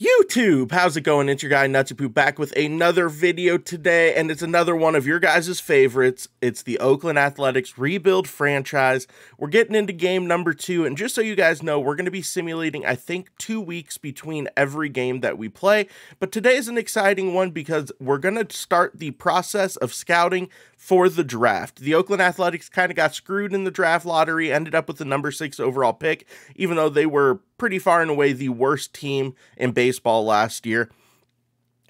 YouTube, how's it going? It's your guy Nutzypoo back with another video today, and it's another one of your guys' favorites. It's the Oakland Athletics rebuild franchise. We're getting into game number 2, and just so you guys know, we're going to be simulating, I think, 2 weeks between every game that we play. But today is an exciting one because we're going to start the process of scouting for the draft. The Oakland Athletics kind of got screwed in the draft lottery, ended up with the number 6 overall pick, even though they were pretty far and away the worst team in baseball last year.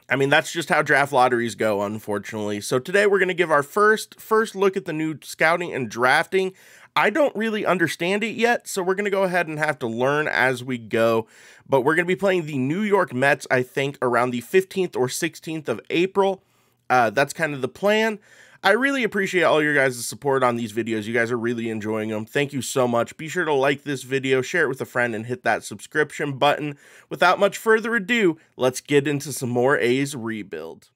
I mean, that's just how draft lotteries go, unfortunately. So today we're going to give our first look at the new scouting and drafting. I don't really understand it yet, so we're going to go ahead and have to learn as we go. But we're going to be playing the New York Mets, I think, around the 15th or 16th of April. That's kind of the plan. I really appreciate all your guys' support on these videos. You guys are really enjoying them. Thank you so much. Be sure to like this video, share it with a friend, and hit that subscription button. Without much further ado, let's get into some more A's rebuild.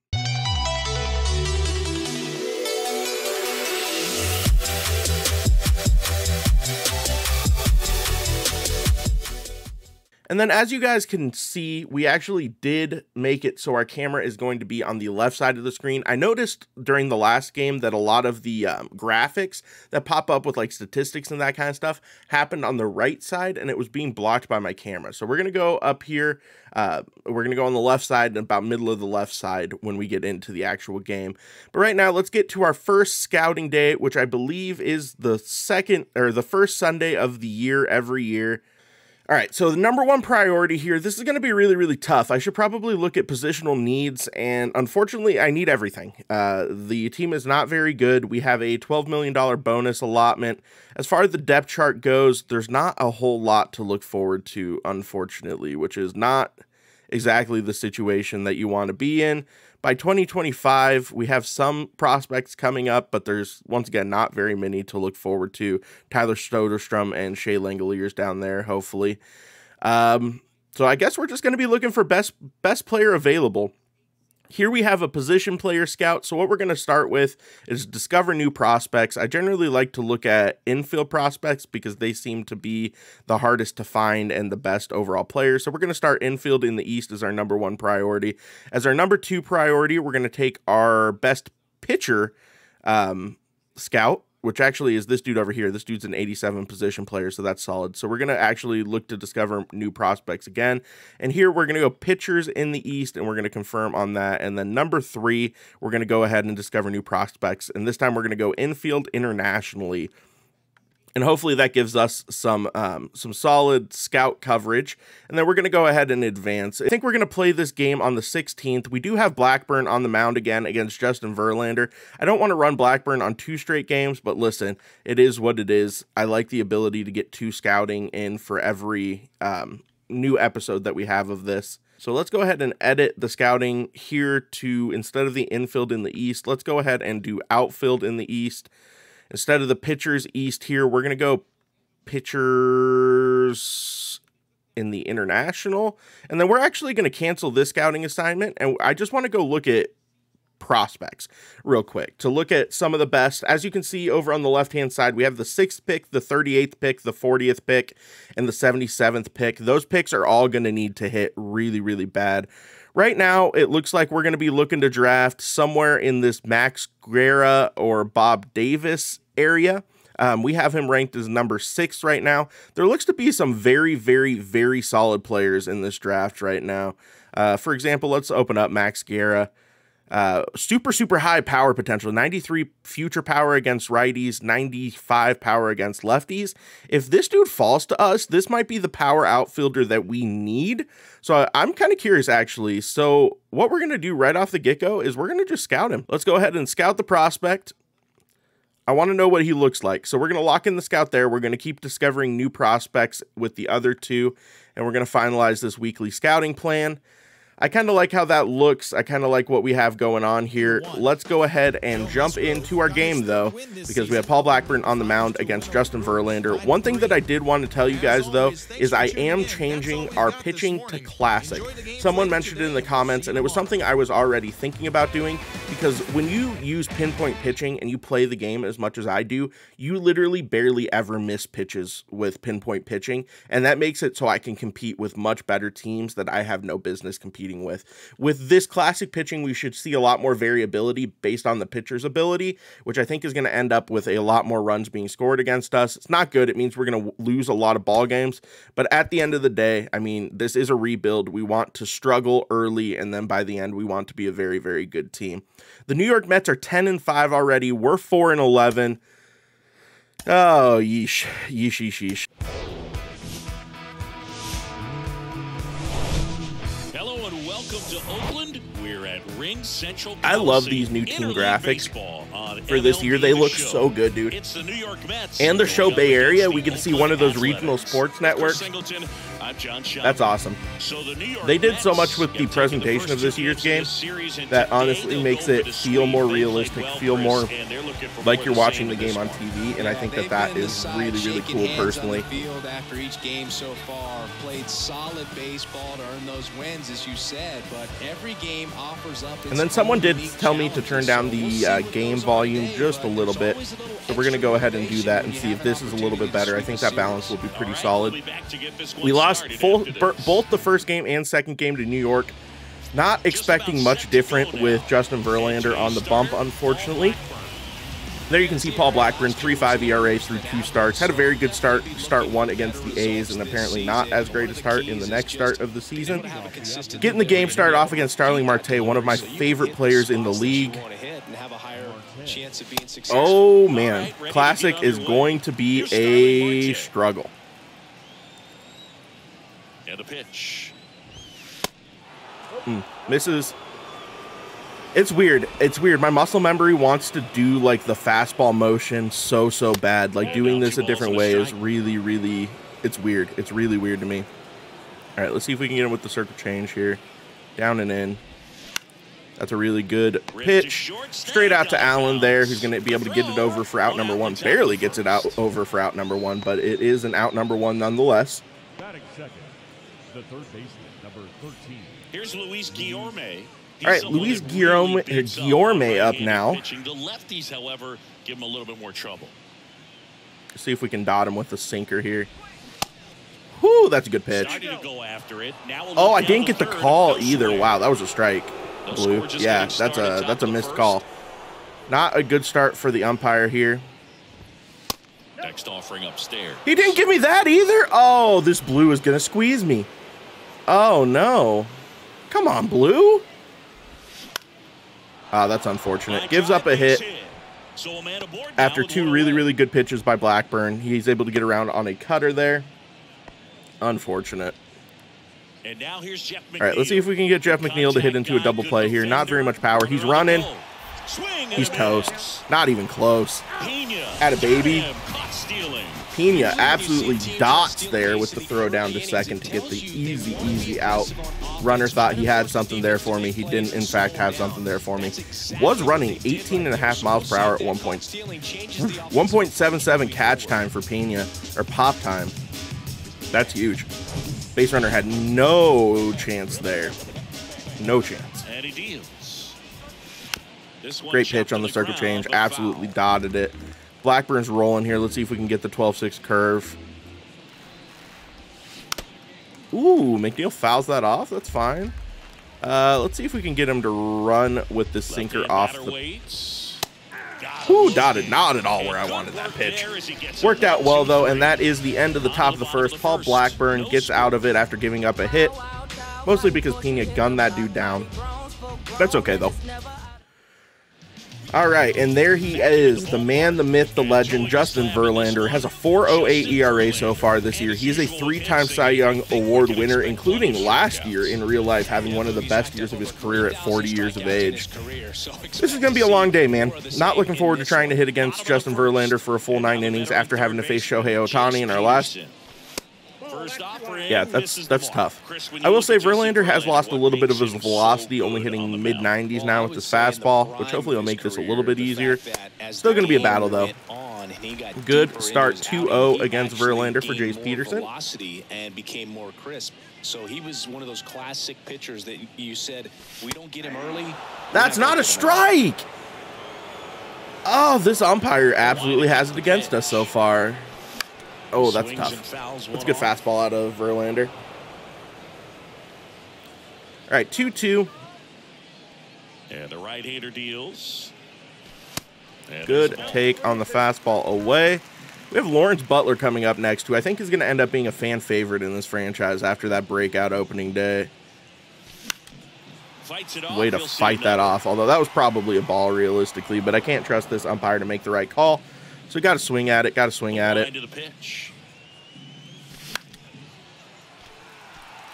And then as you guys can see, we actually did make it so our camera is going to be on the left side of the screen. I noticed during the last game that a lot of the graphics that pop up with like statistics and that kind of stuff happened on the right side, and it was being blocked by my camera. So we're going to go up here. We're going to go on the left side and about middle of the left side when we get into the actual game. But right now, let's get to our first scouting day, which I believe is the first Sunday of the year every year. All right, so the number one priority here, this is going to be really, really tough. I should probably look at positional needs, and unfortunately, I need everything. The team is not very good. We have a $12 million bonus allotment. As far as the depth chart goes, there's not a whole lot to look forward to, unfortunately, which is not exactly the situation that you want to be in. By 2025, we have some prospects coming up, but there's, once again, not very many to look forward to. Tyler Soderstrom and Shea Langeliers down there, hopefully. So I guess we're just going to be looking for best player available. Here we have a position player scout, so what we're going to start with is discover new prospects. I generally like to look at infield prospects because they seem to be the hardest to find and the best overall players. So we're going to start infield in the East as our number 1 priority. As our number 2 priority, we're going to take our best pitcher scout, which actually is this dude over here. This dude's an 87 position player, so that's solid. So we're going to actually look to discover new prospects again. And here we're going to go pitchers in the East, and we're going to confirm on that. And then number 3, we're going to go ahead and discover new prospects. And this time we're going to go infield internationally. And hopefully that gives us some solid scout coverage. And then we're going to go ahead and advance. I think we're going to play this game on the 16th. We do have Blackburn on the mound again against Justin Verlander. I don't want to run Blackburn on 2 straight games, but listen, it is what it is. I like the ability to get 2 scouting in for every new episode that we have of this. So let's go ahead and edit the scouting here to, instead of the infield in the East, let's go ahead and do outfield in the East. Instead of the pitchers East here, we're going to go pitchers in the international. And then we're actually going to cancel this scouting assignment. And I just want to go look at prospects real quick to look at some of the best. As you can see over on the left-hand side, we have the 6th pick, the 38th pick, the 40th pick, and the 77th pick. Those picks are all going to need to hit really, really bad. Right now, it looks like we're going to be looking to draft somewhere in this Max Guerra or Bob Davis area. We have him ranked as number 6 right now. There looks to be some very, very, very solid players in this draft right now. For example, let's open up Max Guerra. Super high power potential, 93 future power against righties, 95 power against lefties. If this dude falls to us, this might be the power outfielder that we need. So I'm kind of curious, actually. So what we're going to do right off the get-go is we're going to just scout him. Let's go ahead and scout the prospect. I want to know what he looks like. So we're going to lock in the scout there. We're going to keep discovering new prospects with the other 2, and we're going to finalize this weekly scouting plan. I kind of like how that looks. I kind of like what we have going on here. Let's go ahead and jump into our game, though, because we have Paul Blackburn on the mound against Justin Verlander. One thing that I did want to tell you guys, though, is I am changing our pitching to classic. Someone mentioned it in the comments, and it was something I was already thinking about doing. because when you use pinpoint pitching and you play the game as much as I do, you literally barely ever miss pitches with pinpoint pitching, and that makes it so I can compete with much better teams that I have no business competing with. With this classic pitching, we should see a lot more variability based on the pitcher's ability, which I think is going to end up with a lot more runs being scored against us. It's not good. It means we're going to lose a lot of ball games, but at the end of the day, I mean, this is a rebuild. We want to struggle early, and then by the end, we want to be a very, very good team. The New York Mets are 10-5 already. We're 4-11. Oh, yeesh. Yeesh, yeesh, yeesh. Hello and welcome to Oakland. We're at Ring Central. I love these new team graphics for this year. They look so good, dude. It's the New York Mets. And the show Bay Area, we get to see one of those regional sports networks. That's awesome. They did so much with the presentation of this year's game that honestly makes it feel more realistic, feel more like you're watching the game on TV, and I think that that is really, really cool personally. After each game so far, played solid baseball to earn those wins, as you said, but every game offers up. And then someone did tell me to turn down the game volume just a little bit, so we're going to go ahead and do that and see if this is a little bit better. I think that balance will be pretty solid. We lost both the first game and second game to New York. Not expecting much different with Justin Verlander on the bump, unfortunately. There you can see Paul Blackburn, 3.5 ERA through 2 starts. Had a very good start one against the A's, and apparently not as great a start in the next start of the season. Getting the game started off against Starling Marte, one of my favorite players in the league. Oh, man. Classic is going to be a struggle. And a pitch. Misses. It's weird. It's weird. My muscle memory wants to do like the fastball motion so bad. Like doing this a different way is really, it's weird. It's really weird to me. All right, let's see if we can get him with the circle change here. Down and in. That's a really good pitch. Straight out to Allen there, who's going to be able to get it over for out number 1. Barely gets it out over for out number 1, but it is an out number 1 nonetheless. Batting second, the third baseman, number 13. Here's Luis Guillorme. All right, Luis Guillorme up now. The lefties, however, give him a little bit more trouble. Let's see if we can dot him with a sinker here. Whoo, that's a good pitch. Oh, I didn't get the call either. Wow, that was a strike. Blue. Yeah, that's a missed call. Not a good start for the umpire here. Next offering upstairs. He didn't give me that either. Oh, this blue is going to squeeze me. Oh, no. Come on, blue. That's unfortunate. Gives up a hit. After 2 really good pitches by Blackburn, he's able to get around on a cutter there. Unfortunate. And now here's Jeff McNeil. All right, let's see if we can get Jeff McNeil to hit into a double play here. Not very much power. He's running. He's toast. Not even close. Atta baby. Pena absolutely dots there with the throw down to second to get the easy out. Runner thought he had something there for me. He didn't, in fact, have something there for me. Was running 18.5 miles per hour at one point. 1.77 catch time for Pena, or pop time. That's huge. Base runner had no chance there. No chance. And he deals. Great pitch on the circle change. Absolutely dotted it. Blackburn's rolling here. Let's see if we can get the 12-6 curve. Ooh, McNeil fouls that off. That's fine. Let's see if we can get him to run with the sinker off the... Ooh, dotted. Not at all where I wanted that pitch. Worked out well, though, and that is the end of the top of the first. Paul Blackburn gets out of it after giving up a hit, mostly because Pena gunned that dude down. That's okay, though. All right, and there he is, the man, the myth, the legend, Justin Verlander. Has a 4.08 ERA so far this year. He is a 3-time Cy Young Award winner, including last year in real life, having one of the best years of his career at 40 years of age. This is going to be a long day, man. Not looking forward to trying to hit against Justin Verlander for a full 9 innings after having to face Shohei Ohtani in our last... Yeah, that's tough. I will say Verlander has lost a little bit of his velocity, only hitting mid-90s now with his fastball, which hopefully will make this a little bit easier. Still going to be a battle, though. and he got Good start, 2-0 against Verlander for Jace Peterson. Velocity and became more crisp. So he was one of those classic pitchers that you said, we don't get him early. That's not a strike. Oh, this umpire absolutely has it against us so far. Oh, that's tough. That's a good fastball out of Verlander. All right, 2-2. And the right-hander deals. And Good take on the fastball away. We have Lawrence Butler coming up next, who I think is going to end up being a fan favorite in this franchise after that breakout opening day. Way to fight that off, although that was probably a ball realistically, but I can't trust this umpire to make the right call. So got to swing at it, got to swing at it.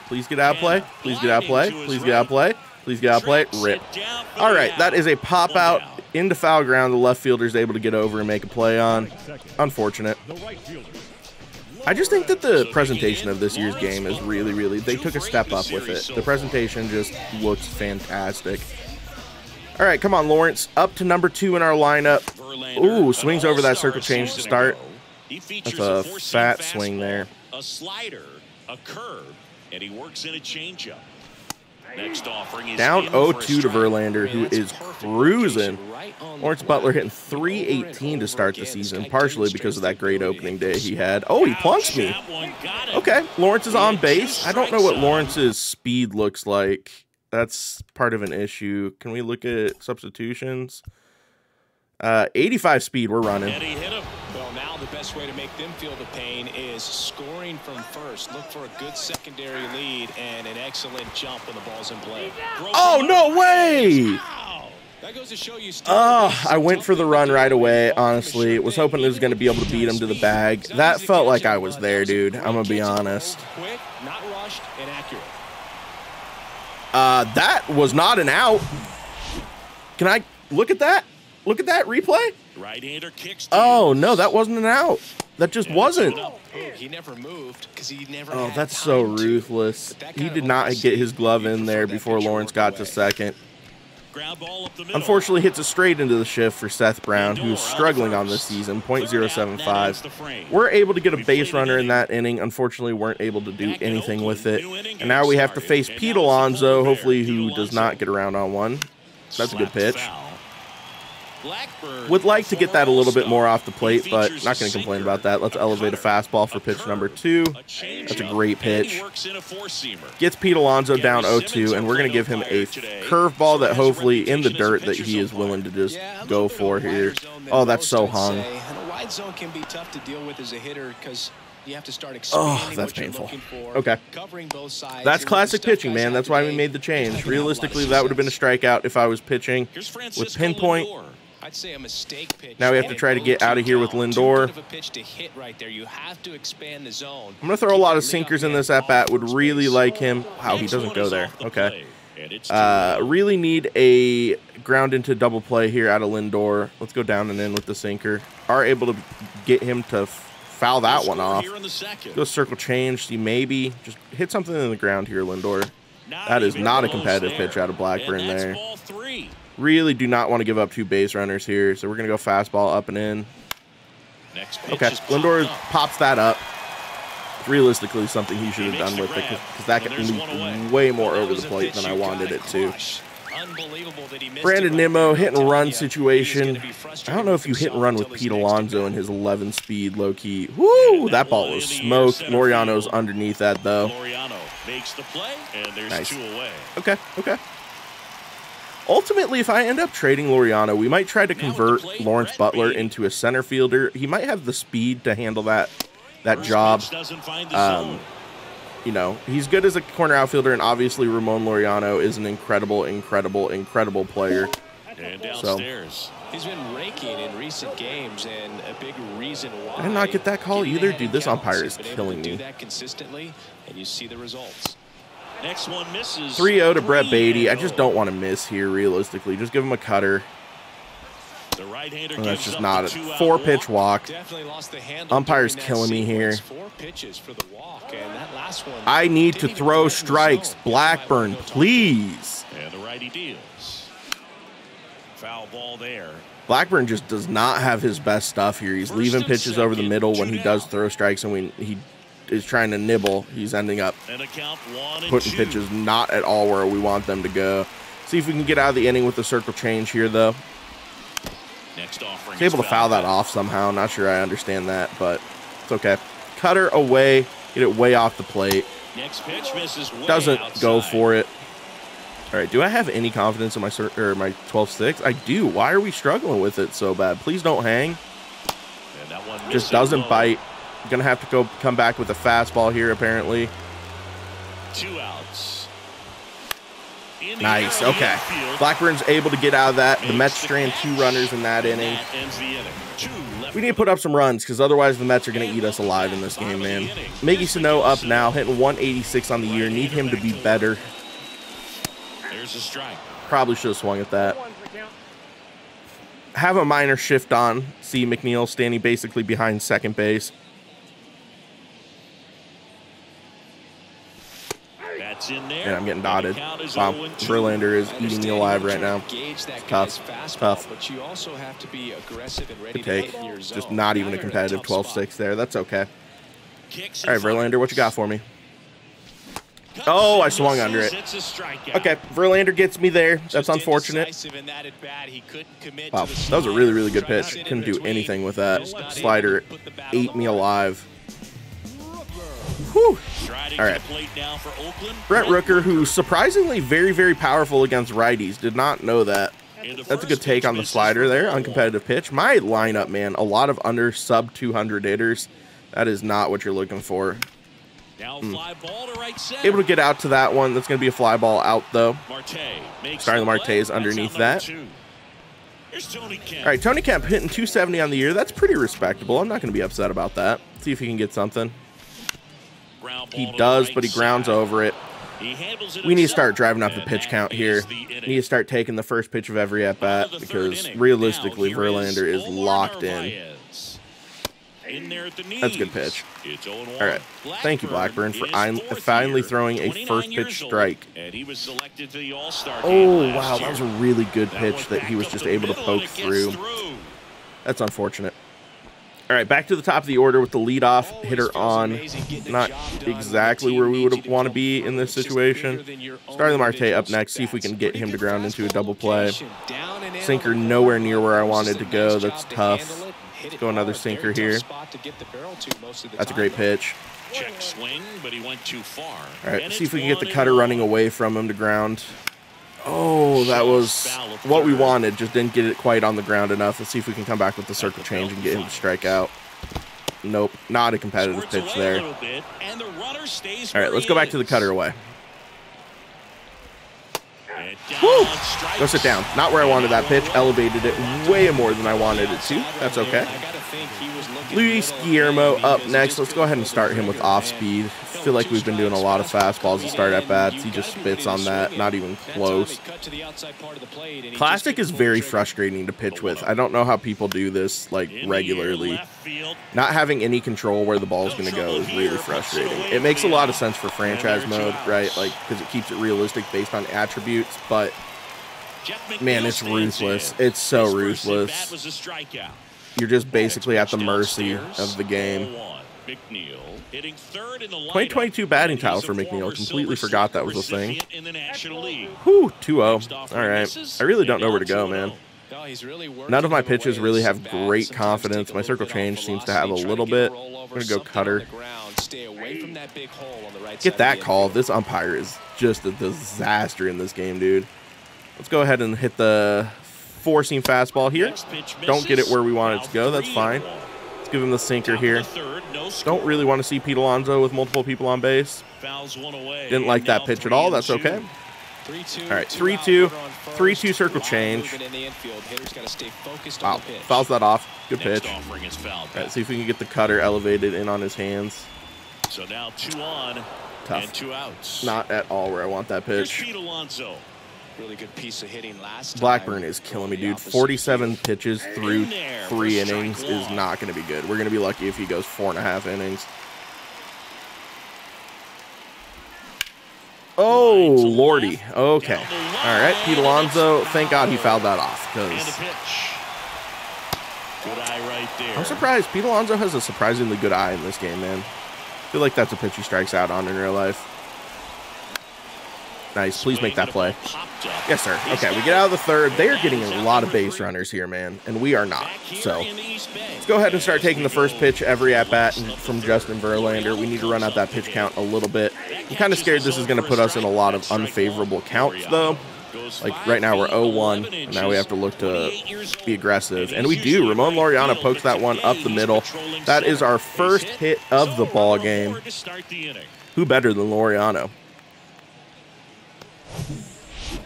Please get out of play. Please get out of play. Please get out of play. Please get out of play. Rip. All right, that is a pop out into foul ground. The left fielder is able to get over and make a play on. Unfortunate. I just think that the presentation of this year's game is really, they took a step up with it. The presentation just looks fantastic. All right, come on, Lawrence. Up to number 2 in our lineup. Ooh, swings over that circle change to start. That's a fat swing there. A slider, a curve, and he works in a changeup. Next offering is down 0-2 to Verlander, who is cruising. Lawrence Butler hitting .318 to start the season, partially because of that great opening day he had. Oh, he plunks me. Okay, Lawrence is on base. I don't know what Lawrence's speed looks like. That's part of an issue. Can we look at substitutions? 85 speed, we're running. Well, now the best way to make them feel the pain is scoring from first. Look for a good secondary lead and an excellent jump when the ball's in play. Oh, no way! That goes to show you I went for the run right away, honestly. Was hoping I was going to be able to beat him to the bag. That felt like I was there, dude. I'm going to be honest. Quick, not rushed, and accurate. That was not an out. Can I look at that? Look at that replay. Right-hander kicks. Oh, no, that wasn't an out. That just wasn't. He never moved because he never. Oh, that's so ruthless. He did not get his glove in there before Lawrence got to second. Unfortunately, hits a straight into the shift for Seth Brown, who's struggling on this season, .075. We're able to get a base runner in that inning. Unfortunately, weren't able to do anything with it. And now we have to face Pete Alonso, hopefully who does not get around on one. That's a good pitch. Would like to get that a little bit more off the plate, but not going to complain about that. Let's elevate a fastball for pitch number 2. That's a great pitch. Gets Pete Alonso down 0-2, and we're going to give him a curveball that hopefully in the dirt that he is willing to just go for here. Oh, that's so hung. And a wide zone can be tough to deal with as a hitter because you have to start that's painful. Okay. That's classic pitching, man. That's why we made the change. Realistically, that would have been a strikeout if I was pitching with pinpoint. I'd say a mistake pitch. Now we have to try to get out of here with Lindor. I'm going to throw a lot of sinkers in this at-bat. Would really like him. Wow, he doesn't go there. Okay. Really need a ground into double play here out of Lindor. Let's go down and in with the sinker. Are able to get him to foul that one off. Go circle change. See, maybe. Just hit something in the ground here, Lindor. That is not a competitive pitch out of Blackburn there. Really do not want to give up 2 base runners here, so we're going to go fastball up and in. Okay, Lindor pops that up. Realistically, something he should have done with it, because that got way more over the plate than I wanted it to. Brandon Nimmo, hit and run situation. I don't know if you hit and run with Pete Alonso and his 11 speed low key. Woo, that ball was smoked. Laureano's underneath that though. Nice. Okay. Ultimately, if I end up trading Laureano, we might try to convert Lawrence Butler into a center fielder. He might have the speed to handle that job. You know, he's good as a corner outfielder, and obviously Ramon Laureano is an incredible player. So, he's been raking in recent games, and a big reason why. I did not get that call either, dude. This umpire is killing me. Do that consistently, and you see the results. Next one misses. 3-0 to Brett Beatty. I just don't want to miss here, realistically. Just give him a cutter. And that's just not a 4-pitch walk. Umpire's killing me here. I need to throw strikes. Blackburn, please. And the righty deals. Foul ball there. Blackburn just does not have his best stuff here. He's leaving pitches over the middle when he does throw strikes, and when he is trying to nibble, he's ending up putting pitches not at all where we want them to go. See if we can get out of the inning with the circle change here, though. He's able to foul that off somehow. Not sure I understand that, but it's okay. Cutter away, get it way off the plate. Next pitch misses way Doesn't outside. go for it. All right, do I have any confidence in my 12-6? I do. Why are we struggling with it so bad? Please don't hang. And that one Just doesn't bite. Gonna have to come back with a fastball here, apparently. 2 outs. Nice. Okay. Blackburn's able to get out of that. The Mets strand 2 runners in that inning. We need to put up some runs because otherwise the Mets are going to eat us alive in this game, man. Miggy Sano up now, hitting 186 on the year. Need him to be better. There's a strike. Probably should have swung at that. Have a minor shift on. See McNeil standing basically behind second base. That's in there. And I'm getting dotted. Wow, Verlander is eating me alive right now. Tough. But you also have to be aggressive and ready Good take. to get in your zone. Just not even a competitive 12-6 there. That's okay. All right, Verlander, what you got for me? Oh, I swung under it. Okay, Verlander gets me there. That's unfortunate. Wow, that was a really, really good pitch. Couldn't do anything with that. Slider ate me alive. Whew. All right. Brett Rooker, who's surprisingly very, very powerful against righties. Did not know that. That's a good take on the slider there. Uncompetitive pitch. My lineup, man, a lot of under sub 200 hitters. That is not what you're looking for. Able to get out to that one. That's going to be a fly ball out, though. Starting Marte is underneath that. All right, Tony Kemp hitting 270 on the year. That's pretty respectable. I'm not going to be upset about that. See if he can get something. He does, but he grounds over it. We need to start driving up the pitch count here. Need to start taking the first pitch of every at-bat because realistically, Verlander is locked in. That's a good pitch. All right. Thank you, Blackburn, for finally throwing a first pitch strike. Oh, wow. That was a really good pitch that he was just able to poke through. That's unfortunate. All right, back to the top of the order with the leadoff hitter on. Not exactly where we would want to be in this situation. Starting Marte up next. See if we can get him to ground into a double play. Sinker nowhere near where I wanted to go. That's tough. Let's go another sinker here. That's a great pitch. Check swing, but he went too far. All right, let's see if we can get the cutter running away from him to ground. Oh, that was what we wanted. Just didn't get it quite on the ground enough. Let's see if we can come back with the circle change and get him to strike out. Nope, not a competitive pitch there. All right, let's go back to the cutter away. Woo! Go sit down. Not where I wanted that pitch. Elevated it way more than I wanted it to. That's okay. Luis Guillermo up next. Let's go ahead and start him with off speed. I feel like we've been doing a lot of fastballs to start at bats. He just spits on that. Not even close. Plastic is very frustrating to pitch with. I don't know how people do this like regularly. Not having any control where the ball is going to go is really frustrating. It makes a lot of sense for franchise mode, right? Like because it keeps it realistic based on attributes, but man, it's ruthless. It's so ruthless. You're just basically at the mercy of the game. 2022 batting title for McNeil. Completely forgot that was a thing. Whew, 2-0. All right. I really don't know where to go, man. None of my pitches really have great confidence. My circle change seems to have a little bit. I'm going to go cutter. Get that call. This umpire is just a disaster in this game, dude. Let's go ahead and hit the four-seam fastball here. Don't get it where we want it to go. That's fine. Let's give him the sinker here. Don't really want to see Pete Alonso with multiple people on base. Didn't like that pitch at all. That's okay. All right, 3-2. 3-2 circle change. Wow, fouls that off. Good pitch. All right, see if we can get the cutter elevated in on his hands. So now 2 on Tough. and 2 outs. Not at all where I want that pitch. Pete Alonso. Really good piece of hitting last time. Blackburn is killing me, dude. 47 pitches through 3 innings is not going to be good. We're going to be lucky if he goes 4.5 innings. Oh, lordy. Okay. All right, Pete Alonso. Thank God he fouled that off, because Good eye right there. I'm surprised. Pete Alonso has a surprisingly good eye in this game, man. I feel like that's a pitch he strikes out on in real life. Nice. Please make that play. Yes, sir. Okay, we get out of the third. They are getting a lot of base runners here, man, and we are not. So let's go ahead and start taking the first pitch every at-bat from Justin Verlander. We need to run out that pitch count a little bit. I'm kind of scared this is going to put us in a lot of unfavorable counts, though. Like, right now we're 0-1, and now we have to look to be aggressive. And we do. Ramon Laureano pokes that one up the middle. That is our first hit of the ball game. Who better than Laureano?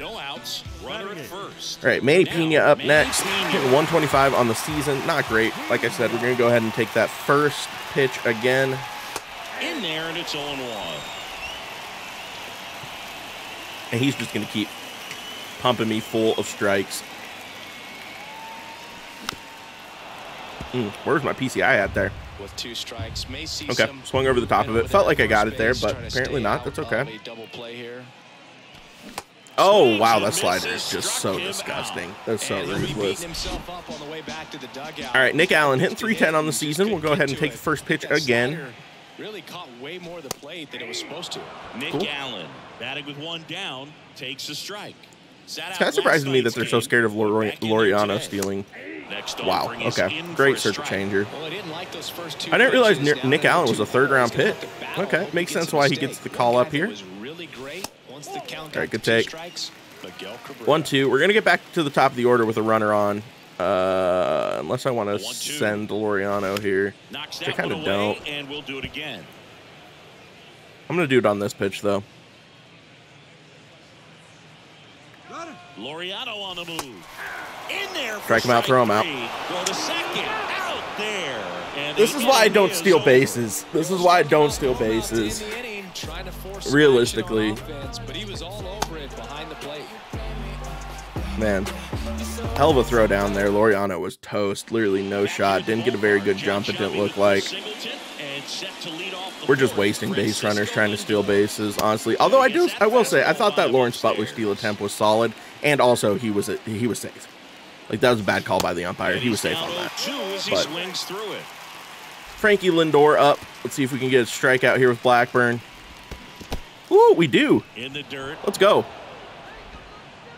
No outs, runner at first. All right, Manny Pena up next. Hitting 125 on the season. Not great. Like I said, we're going to go ahead and take that first pitch again. In there, and it's 0-1. And he's just going to keep pumping me full of strikes. Where's my PCI at there? With 2 strikes, may see okay, swung over the top of it. Felt like I got it there, but apparently not. That's okay. Oh, wow, that slider is just so disgusting. That's so ruthless. All right, Nick Allen hitting 310 on the season. We'll go ahead and take the first pitch again. Really caught way more of the plate than it was supposed to. Nick Allen, batting with 1 down, takes a strike. It's kind of surprising to me that they're so scared of Laureano stealing. Wow, okay. Great circle changer. I didn't realize Nick Allen was a 3rd-round pick. Okay, makes sense why he gets the call up here. All right, good take. 1-2. We're going to get back to the top of the order with a runner on. Unless I want to send Laureano here. Which I kind of don't. And we'll do it again. I'm going to do it on this pitch, though. Laureano on the move. In there. Strike him out, throw him out. Go to second. Out there. And this is why I don't steal bases. This is why I don't steal bases. Realistically. Man, hell of a throw down there. Laureano was toast. Literally no shot. Didn't get a very good jump, it didn't look like. We're just wasting base runners trying to steal bases, honestly. Although I will say, I thought that Lawrence Butler steal attempt was solid, and also he was safe. Like, that was a bad call by the umpire. He was safe on that. But Frankie Lindor up. Let's see if we can get a strikeout here with Blackburn. Ooh, we do. Let's go.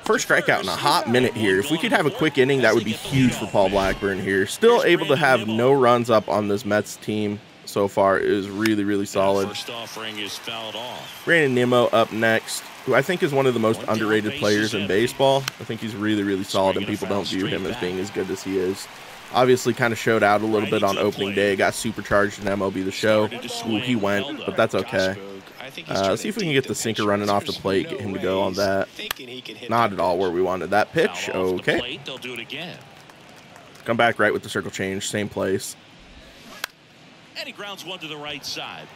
First strikeout in a hot minute here. If we could have a quick inning, that would be huge for Paul Blackburn here. Still able to have no runs up on this Mets team so far is really, really solid. Brandon Nimmo up next, who I think is one of the most underrated players in baseball. I think he's really, really solid, and people don't view him as being as good as he is. Obviously kind of showed out a little bit on opening day. Got supercharged in MLB the Show. Ooh, he went, but that's okay. Let's see if we can get the sinker running off the plate, get him to go on that. Not at all where we wanted that pitch. Okay. Come back right with the circle change, same place. And he grounds one to the right side.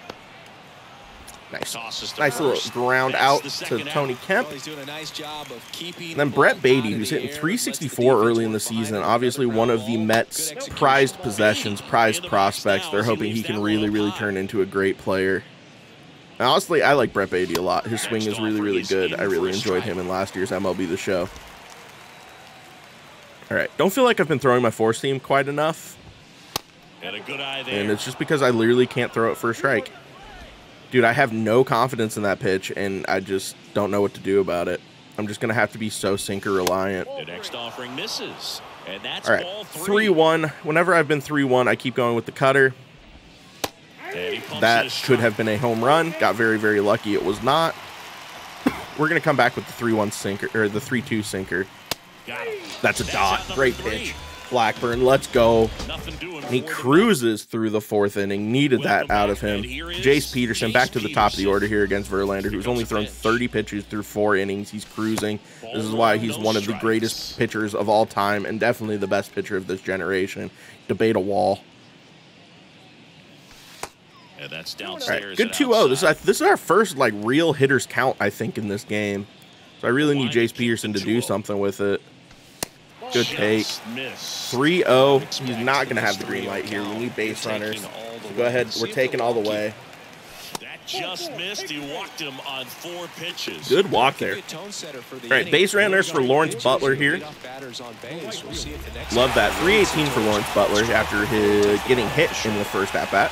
Nice. Nice little ground out to Tony Kemp. And then Brett Beatty, who's hitting 364 early in the season. Obviously one of the Mets' prized possessions, prized prospects. They're hoping he can really, really turn into a great player. And honestly, I like Brett Beatty a lot. His swing is really, really good. I really enjoyed him in last year's MLB The Show. All right. Don't feel like I've been throwing my four seam quite enough. And it's just because I literally can't throw it for a strike. Dude, I have no confidence in that pitch, and I just don't know what to do about it. I'm just going to have to be so sinker reliant. The next offering misses. And that's all right, 3-1. Whenever I've been 3-1, I keep going with the cutter. That should have been a home run. Got very, very lucky. It was not. We're going to come back with the 3-1 sinker, or the 3-2 sinker. That's a dot. Great pitch. Blackburn, let's go. And he cruises through the fourth inning. Needed that out of him. Jace Peterson back to the top of the order here against Verlander, who's only thrown 30 pitches through 4 innings. He's cruising. This is why he's one of the greatest pitchers of all time and definitely the best pitcher of this generation. Debate a wall. Yeah, that's downstairs. All right, good 2-0. This is our first like real hitters count, I think, in this game. So I really need Jace Peterson to do something with it. Good take. 3-0. He's not going to have the green light here. We need base runners. So go ahead. We're taking all the way. just missed. He walked him on 4 pitches. Good walk there. All right, base runners for Lawrence Butler here. Love that. 318 for Lawrence Butler after getting hit in the first at-bat.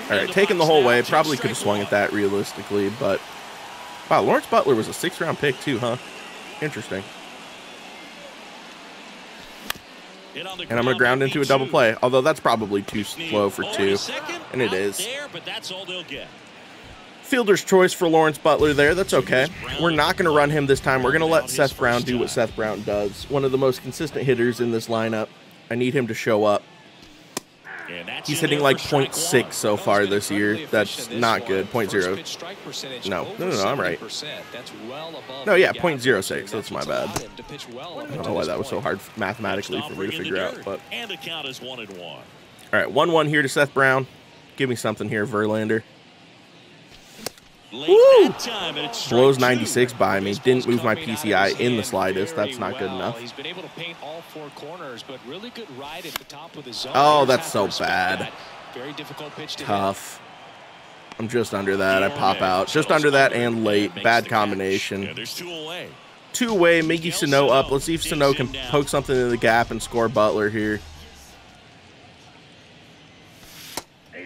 All right, taking the whole way. Probably could have swung at that realistically, but wow, Lawrence Butler was a 6th-round pick too, huh? Interesting. And I'm going to ground into a double play, although that's probably too slow for 2, and it is. Fielder's choice for Lawrence Butler there. That's okay. We're not going to run him this time. We're going to let Seth Brown do what Seth Brown does. One of the most consistent hitters in this lineup. I need him to show up. He's hitting like 0.6 so far this year. That's not good. 0.0. No, I'm right. No, yeah, 0.06. That's my bad. I don't know why that was so hard mathematically for me to figure out. But all right, 1-1 here to Seth Brown. Give me something here, Verlander. Woo! Blows 96 by me. Didn't move my PCI in the slightest. That's not good enough. He's been able to paint all 4 corners, but really good ride at the top of the zone. Oh, that's so bad. Very difficult pitch to tough. I'm just under that. I pop out. Just under that and late. Bad combination. 2-away. Miggy Sano up. Let's see if Sano can poke something in the gap and score Butler here.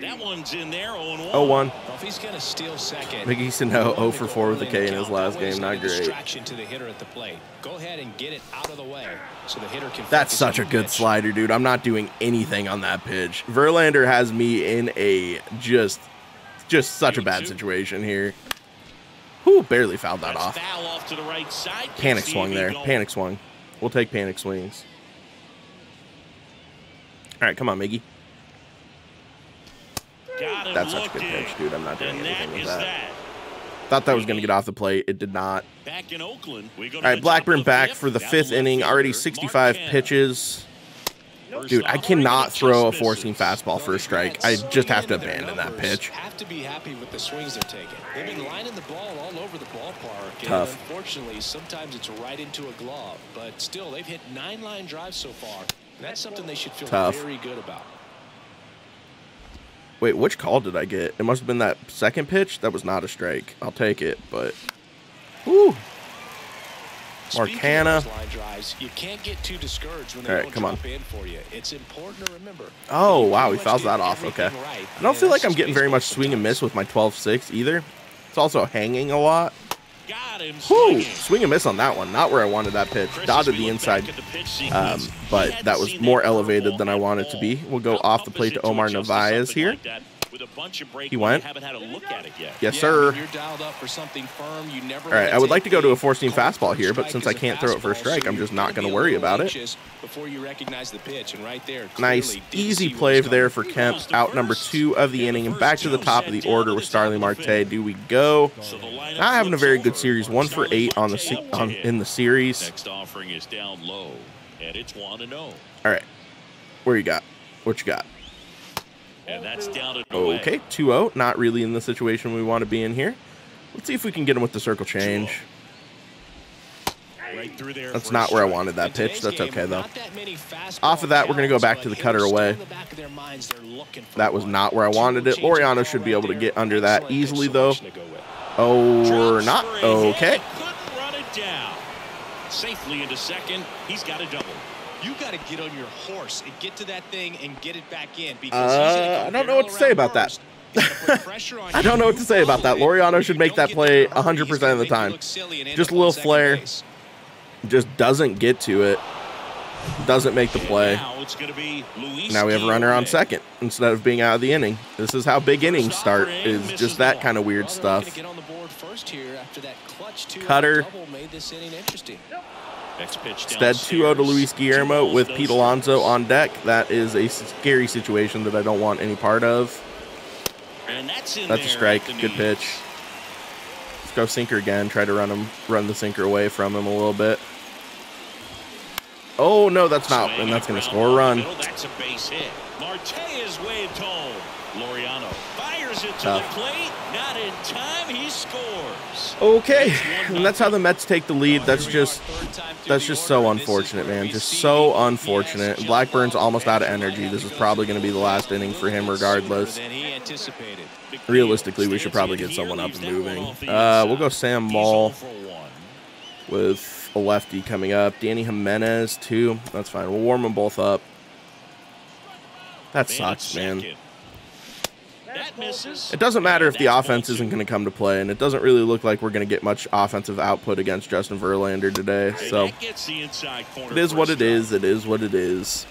That one's in there. 0-1. 0-1. If he's going to steal second, Miggy Sano 0 for 4 with a K in his last game. Not great. To the hitter at the plate. Go ahead and get it out of the way so the hitter can. That's such a good slider, dude. I'm not doing anything on that pitch. Verlander has me in a just such a bad situation here. Whew, barely fouled that off. Panic swung there. Panic swung. We'll take panic swings. All right, come on, Miggy. That's such a good pitch, dude. I'm not doing anything with that. Thought that was going to get off the plate. It did not. Back in Oakland, all right, Blackburn back for the 5th inning. Already 65 pitches. Dude, I cannot throw a 4-seam fastball for a strike. I just have to abandon that pitch. Have to be happy with the swings they're taking. They've been lining the ball all over the ballpark. Tough. And unfortunately, sometimes it's right into a glove. But still, they've hit 9 line drives so far. And that's something they should feel very good about. Wait, which call did I get? It must have been that second pitch. That was not a strike. I'll take it, but whoo. Marcana. You can't get too discouraged when they all right, come on. In for you. It's important to remember. Oh, wow, he fouls that off. Okay. I don't feel like I'm getting very much swing and miss with my 12-6 either. It's also hanging a lot. Whoo, swing and miss on that one. Not where I wanted that pitch. Dotted the inside, but that was more elevated than I wanted it to be. We'll go off the plate to Omar Narvaez here. He went. Yes, sir. All right, I would like to go to a 4-seam fastball here, but since I can't throw it for a strike, I'm just not going to worry about it. Nice, easy play there for Kemp. Out number 2 of the inning, and back to the top of the order with Starling Marte. Do we go? Not having a very good series. 1 for 8 on the in the series. Next offering is down low, and it's 1-0. All right, where you got? What you got? And that's down to okay, 2-0. Not really in the situation we want to be in here. Let's see if we can get him with the circle change. Right through there. That's not where I wanted that pitch. That's okay, though. Off of that, we're going to go back to the cutter away. That was not where I wanted it. Laureano should be able to get under that easily, though. Or not. Okay. Couldn't run it down. Safely into second. He's got a double. You got to get on your horse and get to that thing and get it back in. I don't know what to say about that. I don't know what to say about that. Laureano should make that play 100% of the time. Just a little flare. Just doesn't get to it. Doesn't make the play. Now we have a runner on second instead of being out of the inning. This is how big innings start, is just that kind of weird stuff. Cutter. Instead, 2-0 to Luis Guillermo with Pete Alonso on deck. That is a scary situation that I don't want any part of. That's a strike. Good pitch. Let's go sinker again. Try to run the sinker away from him a little bit. Oh, no, that's not. And that's going to score a run. That's a base hit. Marte is waved home. Laureano fires it to the plate. Not in time. He scores. Okay, and that's how the Mets take the lead. That's just so unfortunate, man. Just so unfortunate. Blackburn's almost out of energy. This is probably going to be the last inning for him regardless. Realistically, we should probably get someone up and moving. We'll go Sam Moll with a lefty coming up. Danny Jimenez, too. That's fine. We'll warm them both up. That sucks, man. It doesn't matter if the offense isn't going to come to play, and it doesn't really look like we're going to get much offensive output against Justin Verlander today. So it is what it is. It is what it is.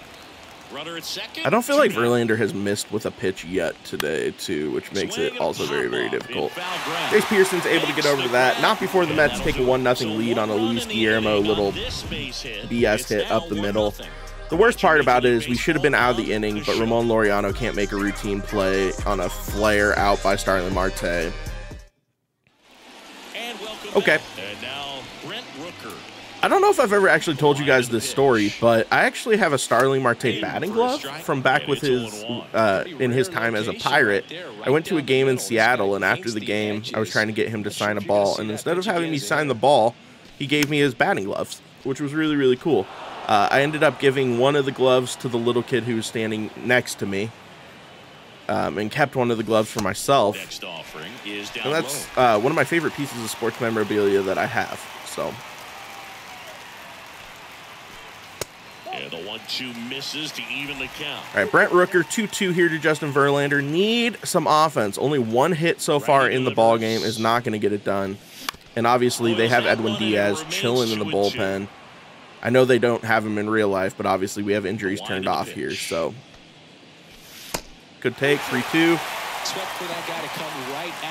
I don't feel like Verlander has missed with a pitch yet today, too, which makes it also very, very difficult. Jace Pearson's able to get over to that. Not before the Mets take a 1-0 lead on a Luis Guillermo little BS hit up the middle. The worst part about it is we should have been out of the inning, but Ramon Laureano can't make a routine play on a flare out by Starling Marte. Okay. I don't know if I've ever actually told you guys this story, but I actually have a Starling Marte batting glove from back with his in his time as a Pirate. I went to a game in Seattle, and after the game, I was trying to get him to sign a ball, and instead of having me sign the ball, he gave me his batting gloves, which was really, really cool. I ended up giving one of the gloves to the little kid who was standing next to me, and kept one of the gloves for myself. And that's one of my favorite pieces of sports memorabilia that I have. So, yeah, the 1-2 misses to even the count. All right, Brent Rooker 2-2 here to Justin Verlander. Need some offense. Only one hit so far in the ball game is not going to get it done. And obviously they have Edwin Diaz chilling in the bullpen. I know they don't have him in real life, but obviously we have injuries turned off here, so. Good take, 3-2.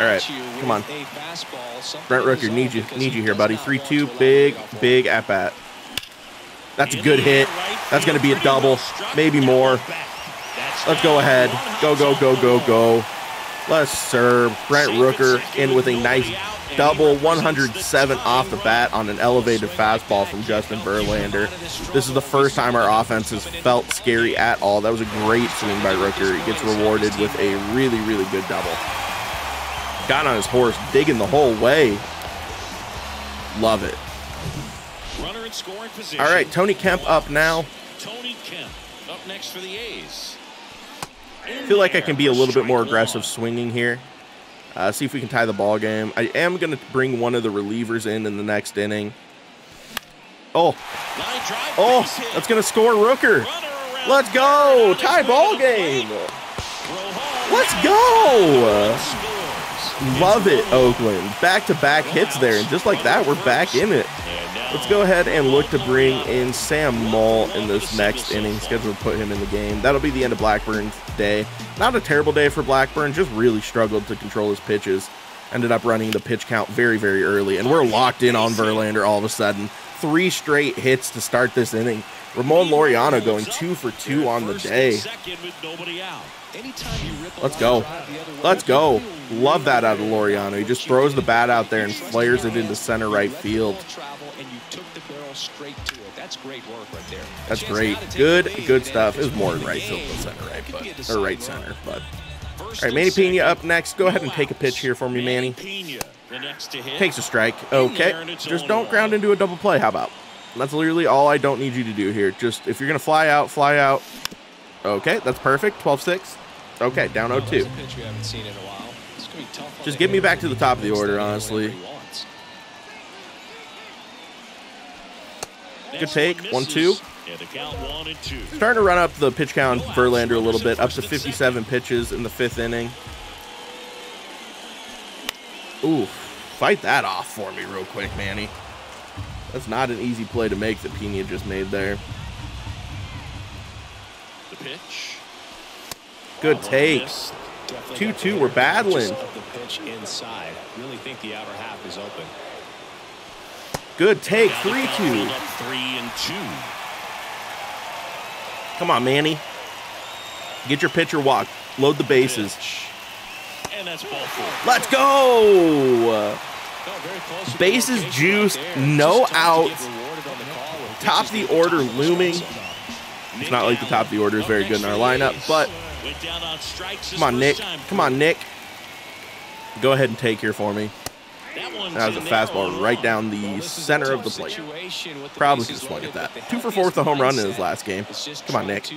All right, come on. Brent Rooker, need you here, buddy. 3-2, big at-bat. That's a good hit. That's going to be a double, maybe more. Let's go ahead. Go. Let's serve. Brent Rooker in with a nice double, 107 off the bat on an elevated fastball from Justin Verlander. This is the first time our offense has felt scary at all. That was a great swing by Rooker. He gets rewarded with a really, really good double. Got on his horse, digging the whole way. Love it. Runner in scoring position. All right, Tony Kemp up now. Tony Kemp up next for the A's. I feel like I can be a little bit more aggressive swinging here. See if we can tie the ball game. I am going to bring one of the relievers in the next inning. Oh, that's going to score Rooker. Let's go. Tie ball game. Let's go. Love it, Oakland. Back-to-back hits there, and just like that, we're back in it. Let's go ahead and look to bring in Sam Moll in this next inning. Scheduled to put him in the game. That'll be the end of Blackburn's day. Not a terrible day for Blackburn, just really struggled to control his pitches. Ended up running the pitch count very, very early, and we're locked in on Verlander all of a sudden. 3 straight hits to start this inning. Ramon Laureano going 2 for 2 on the day. Let's go. Let's go. Love that out of Laureano. He just throws the bat out there and flares it into center right field. That's great. Good stuff. It was more in right field than center right, but or right center, but. All right, Manny Pena up next. Go ahead and take a pitch here for me, Manny. Takes a strike. Okay. Just don't ground into a double play. How about? That's literally all I don't need you to do here. Just if you're going to fly out, fly out. Okay, that's perfect. 12-6. Okay, down 0-2. Just get me back to the top of the order, honestly. Good take. 1-2. Starting to run up the pitch count on Verlander a little bit. Up to 57 pitches in the 5th inning. Ooh, fight that off for me real quick, Manny. That's not an easy play to make that Pena just made there. The pitch. Good take. 2-2. We're battling. Really think the outer half is open. Good take. 3-2. 3-2. Come on, Manny. Get your pitcher walk. Load the bases. And that's ball 4. Let's go. Bases juiced. No out. Top of the order looming. It's not like the top of the order is very good in our lineup, but come on, Nick. Come on, Nick. Go ahead and take here for me. That was a fastball right down the center of the plate. Probably could have swung at that. 2 for 4 with a home run in his last game. Come on, Nick.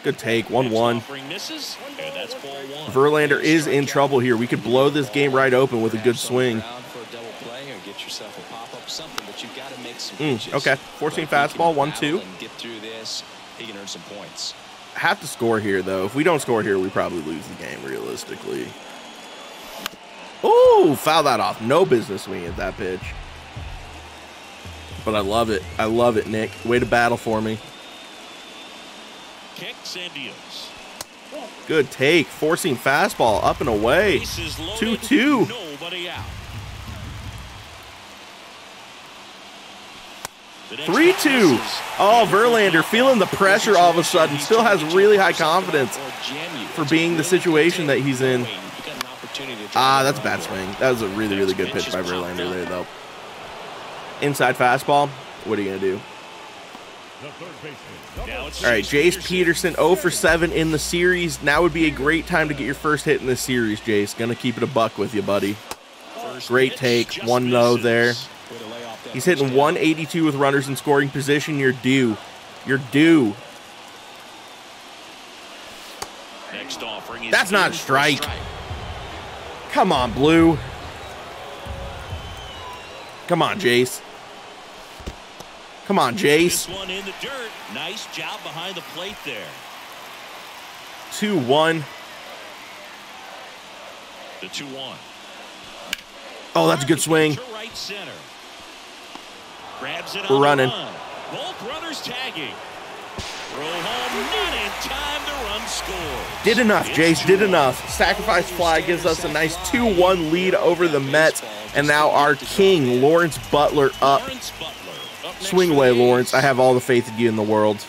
Good take, 1-1. Verlander is in trouble here. We could blow this game right open with a good swing. Okay, 14 fastball, 1-2. Have to score here, though. If we don't score here, we probably lose the game, realistically. Oh, foul that off. No business swinging at that pitch. But I love it. I love it, Nick. Way to battle for me. Good take. Forcing fastball up and away. 2-2. 3-2. Oh, Verlander feeling the pressure all of a sudden. Still has really high confidence for being the situation that he's in. Ah, that's a bad swing. That was a really, really good pitch by Verlander there, though. Inside fastball. What are you going to do? All right, Jace Peterson, 0 for 7 in the series. Now would be a great time to get your first hit in this series, Jace. Going to keep it a buck with you, buddy. Great take. 1-0 there. He's hitting 182 with runners in scoring position. You're due. You're due. That's not a strike. Come on, Blue. Come on, Jace. Come on, Jace. One in the dirt. Nice job behind the plate there. 2-1. The 2-1. Oh, that's a good swing. Right center. Grabs it. We're running. Both runners tagging. Throw home, not in time to run score. Did enough, Jace. Did enough. Sacrifice fly gives us a nice 2-1 lead over the Mets. And now our king, Lawrence Butler, up. Swing away, Lawrence. I have all the faith in you in the world.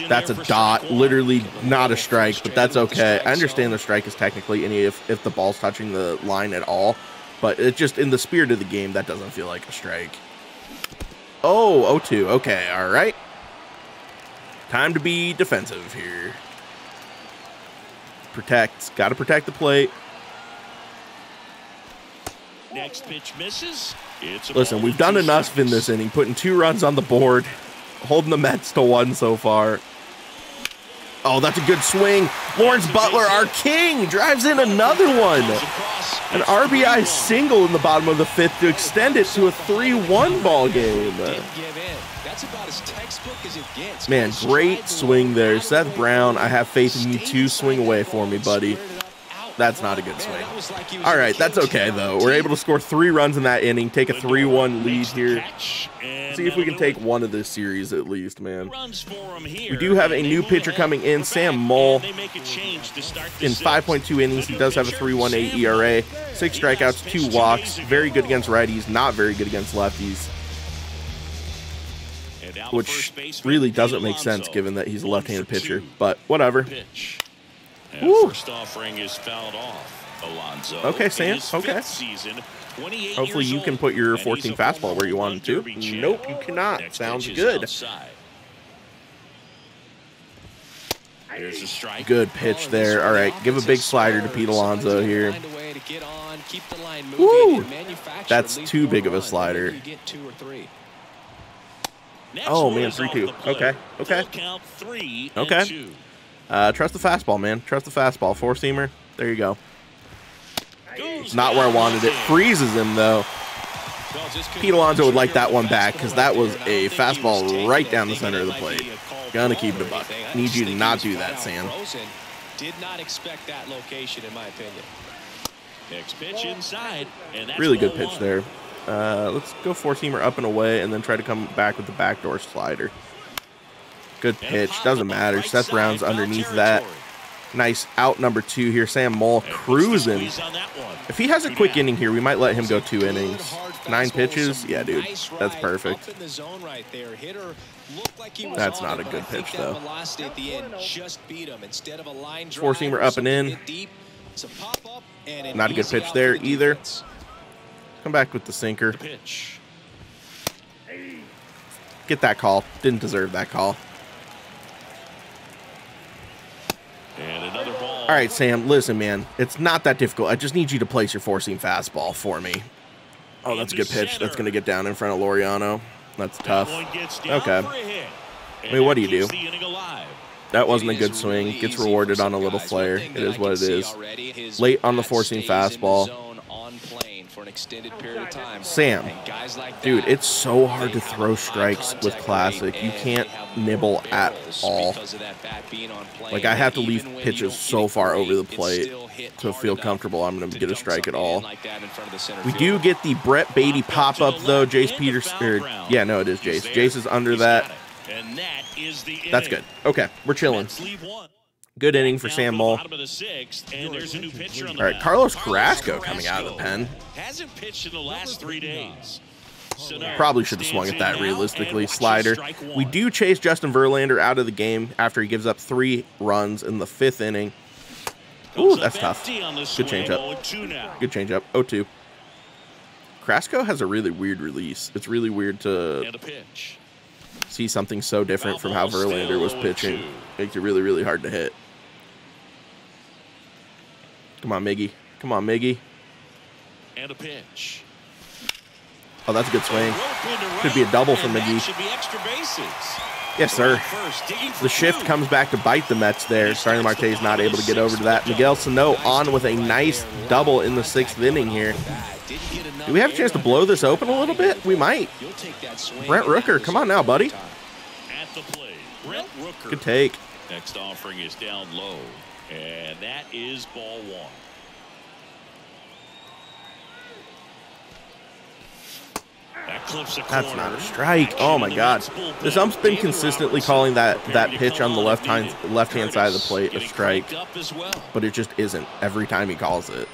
That's a dot. Literally not a strike, but that's okay. I understand the strike is technically any if the ball's touching the line at all. But it just, in the spirit of the game, that doesn't feel like a strike. Oh, 0-2. Okay, all right. Time to be defensive here. Protect. Got to protect the plate. Next pitch misses. Listen, we've done enough in this inning, putting 2 runs on the board, holding the Mets to 1 so far. Oh, that's a good swing. Lawrence Butler, our king, drives in another one. An RBI single in the bottom of the 5th to extend it to a 3-1 ball game. Man, great swing there. Seth Brown, I have faith in you to swing away for me, buddy. That's not a good swing. All right, that's okay, though. We're able to score 3 runs in that inning, take a 3-1 lead here. See if we can take one of this series at least, man. We do have a new pitcher coming in, Sam Moll. In 5.2 innings, he does have a 3.18 ERA, 6 strikeouts, 2 walks. Very good against righties, not very good against lefties. Which really doesn't make sense given that he's a left-handed pitcher, but whatever. First offering is fouled off. Alonso. Okay, Sam. Okay. Hopefully you can put your 14 fastball where you want it to. Nope, you cannot. Sounds good. Good pitch there. All right, give a big slider to Pete Alonso here. Woo! That's too big of a slider. Oh, man, 3-2. Okay, okay. Okay. Trust the fastball, man. Trust the fastball. 4-seamer. There you go. Not where I wanted it. Freezes him, though. Pete Alonso would like that one back because that was a fastball right down the center of the plate. Gonna keep it a buck. Need you to not do that, Sam. Did not expect that location, in my opinion. Next pitch inside. Really good pitch there. Let's go 4-seamer up and away and then try to come back with the backdoor slider. Good pitch. Doesn't matter. Seth Brown's underneath that. Nice out number 2 here. Sam Moll cruising. If he has a quick inning here, we might let him go 2 innings. 9 pitches? Yeah, dude. That's perfect. That's not a good pitch, though. 4-seamer up and in. Not a good pitch there either. Come back with the sinker. Get that call. Didn't deserve that call. And another ball All right, Sam, listen, man. It's not that difficult. I just need you to place your four-seam fastball for me. Oh, that's a good pitch. That's going to get down in front of Laureano. That's tough. Okay. I mean, what do you do? That wasn't a good swing. Gets rewarded on a little flare. It is what it is. Late on the four-seam fastball. Sam, dude, it's so hard to throw strikes with Classic. You can't nibble at all. Like, I have to leave pitches so far over the plate to feel comfortable I'm going to get a strike at all. We do get the Brett Beatty pop-up, though. Jace Peters, yeah, no, it is Jace. Jace is under that. That's good. Okay, we're chilling. Good inning for Sam Moll. All right, Carlos Carrasco coming out of the pen. Hasn't pitched in the last 3 days. Probably should have swung at that realistically. Slider. We do chase Justin Verlander out of the game after he gives up 3 runs in the 5th inning. Ooh, that's tough. Good changeup. Good changeup. 0-2. Carrasco has a really weird release. It's really weird to see something so different from how Verlander was pitching. Makes it really, really hard to hit. Come on, Miggy. Come on, Miggy. And a pitch. Oh, that's a good swing. Could be a double for Miggy. Yes, sir. The shift comes back to bite the Mets there. Starling Marte is not able to get over to that. Miguel Sano on with a nice double in the 6th inning here. Do we have a chance to blow this open a little bit? We might. Brent Rooker, come on now, buddy. At the plate, Brent Rooker. Good take. Next offering is down low, and that is ball 1. That's not a strike. Oh my God. This ump's been consistently calling that pitch on the left-hand side of the plate a strike, but it just isn't every time he calls it.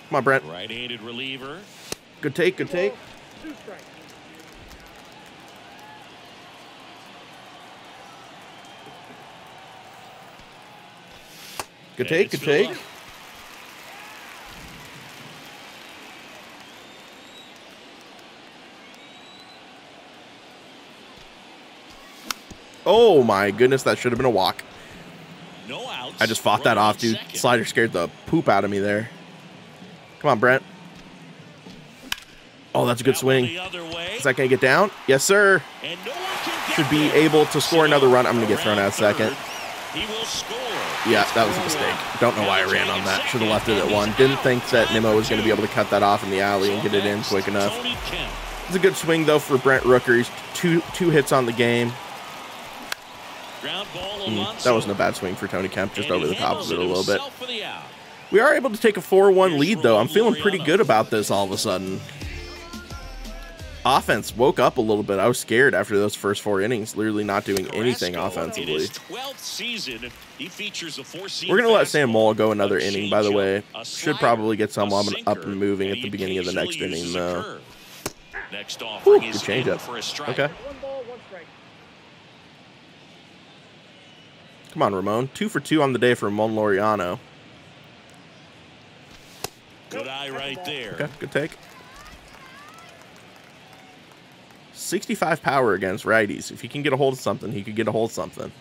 Come on, Brent. Right-handed reliever. Good take, good take. Good take, good take. Oh my goodness, that should have been a walk. No outs. I just fought that off, dude. Slider scared the poop out of me there. Come on, Brent. Oh, that's a good swing. Is that going to get down? Yes, sir. Should be able to score another run. I'm going to get thrown out second. Yeah, that was a mistake. Don't know why I ran on that. Should have left it at 1. Didn't think that Nimmo was going to be able to cut that off in the alley and get it in quick enough. It's a good swing, though, for Brent Rooker. He's two hits on the game. That wasn't a bad swing for Tony Kemp, just over the top of it a little bit. We are able to take a 4-1 lead, though. I'm feeling pretty good about this all of a sudden. Offense woke up a little bit. I was scared after those first 4 innings, literally not doing anything offensively. We're going to let Sam Moll go another inning, by the way. Should probably get someone up and moving at the beginning of the next inning, though. Whew, good changeup. Okay. Come on, Ramon. 2 for 2 on the day for Ramon Laureano. Good eye right there. Okay, good take. 65 power against righties. If he can get a hold of something, he could get a hold of something.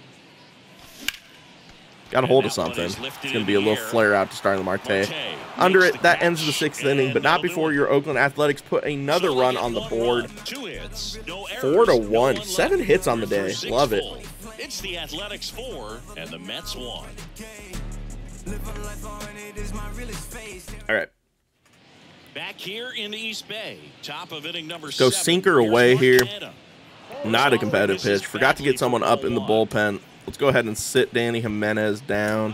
Got a hold of something. It's going to be a little flare out to Starling Marte. Under it, that ends the 6th inning, but not before your Oakland Athletics put another run on the board. 4-1. 7 hits on the day. Love it. It's the Athletics 4 and the Mets 1. All right. Back here in the East Bay, top of inning number 7. Go sinker away here. Not a competitive pitch. Forgot to get someone up in the bullpen. Let's go ahead and sit Danny Jimenez down.